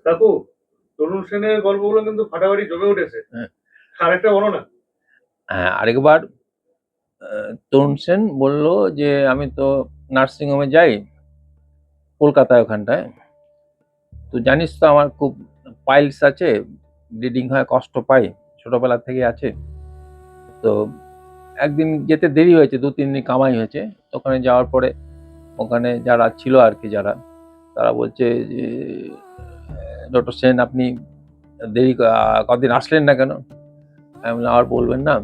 কাকু, তরুণ সেনের গল্পগুলো কিন্তু ফাটাফাটি জমে উঠেছে। হ্যাঁ। আরেকটা বলো না। হ্যাঁ, আরেকবার তরুণ সেন বলল যে আমি তো নার্সিংহোমে যাই কলকাতায়, ওখানটায়। তো জানিস তো আমার খুব পাইলস আছে, ব্লিডিং হয়, কষ্ট পাই, ছোটবেলা থেকে আছে। তো একদিন যেতে দেরি হয়েছে, 2-3 দিন কামাই হয়েছে। ওখানে যাওয়ার পরে ওখানে যারা ছিল আর কি, যারা তারা বলছে যে ডক্টর সেন আপনি দেরি কদিন আসলেন না কেন? আমি বললাম আর বলবেন না,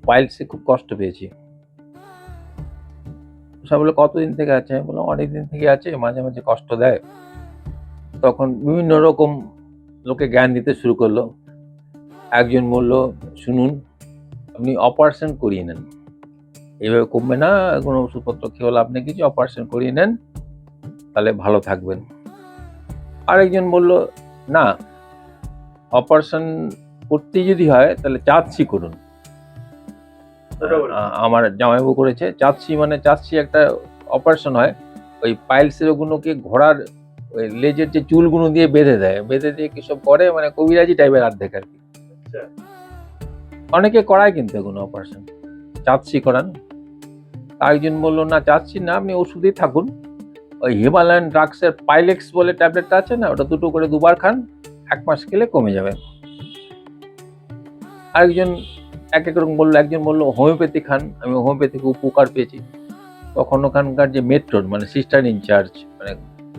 পাইলসে খুব কষ্ট পেয়েছি। সব বলে কতদিন থেকে আছে? আমি বললাম অনেকদিন থেকে আছে, মাঝে মাঝে কষ্ট দেয়। তখন বিভিন্ন রকম লোকে জ্ঞান দিতে শুরু করলো। একজন বলল শুনুন, আপনি অপারেশন করিয়ে নেন, এইভাবে কমবে না, কোনো ওষুধপত্র খেয়ে লাভ নেই কিছু, অপারেশন করিয়ে নেন, তাহলে ভালো থাকবেন। আরেকজন বলল না, অপারেশন করতে যদি হয় তাহলে চাঁদসি করুন। আমার জামাইবাবু করেছে চাঁদসি, মানে চাঁদসি একটা অপারেশন হয়, ওই পাইলসের ওগুলোকে ঘোড়ার ওই লেজের যে চুলগুলো দিয়ে বেঁধে দেয়, বেঁধে দিয়ে কিসব করে, মানে কবিরাজি টাইপের অর্ধেক আর কি। অনেকে করায় কিন্তু এগুলো অপারেশন, চাঁদসি করান। একজন বললো না চাঁদসি না, আপনি ওষুধেই থাকুন, ওই হিমালয়ান ড্রাগসের পাইলেক্স বলে ট্যাবলেটটা আছে না, ওটা 2 করে 2 বার খান, 1 মাস খেলে কমে যাবে। আরেকজন এক এক রকম বললো। একজন বললো হোমিওপ্যাথি খান, আমি হোমিওপ্যাথি খুব উপকার পেয়েছি। তখন ওখানকার যে মেট্রন, মানে সিস্টার ইনচার্জ, মানে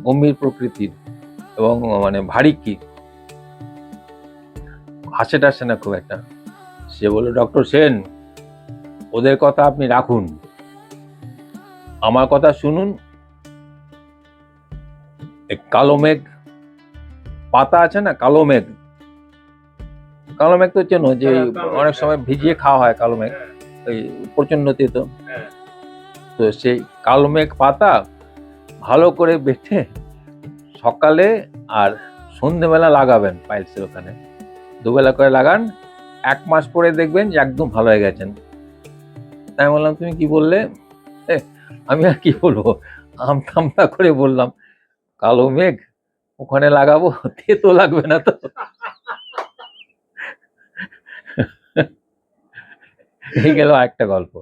গম্ভীর প্রকৃতির এবং মানে ভারী, কি হাসে টাসে না খুব একটা, সে বললো ডক্টর সেন ওদের কথা আপনি রাখুন, আমার কথা শুনুন। কালো মেঘ পাতা আছে না, কালো মেঘ, কালো মেঘ তো চেনো, যে অনেক সময় ভিজিয়ে খাওয়া হয় কালো মেঘ, ওই প্রচন্ড তেতো। তো সেই কালো মেঘ পাতা ভালো করে বেটে সকালে আর সন্ধ্যেবেলা লাগাবেন পাইলসের ওখানে, 2 বেলা করে লাগান, 1 মাস পরে দেখবেন যে একদম ভালো হয়ে গেছেন। তাই বললাম তুমি কি বললে? আমি আর কি বলবো, আমতা করে বললাম কালো মেঘ ওখানে লাগাবো, তেতো লাগবে না তো? এই গেল একটা গল্প।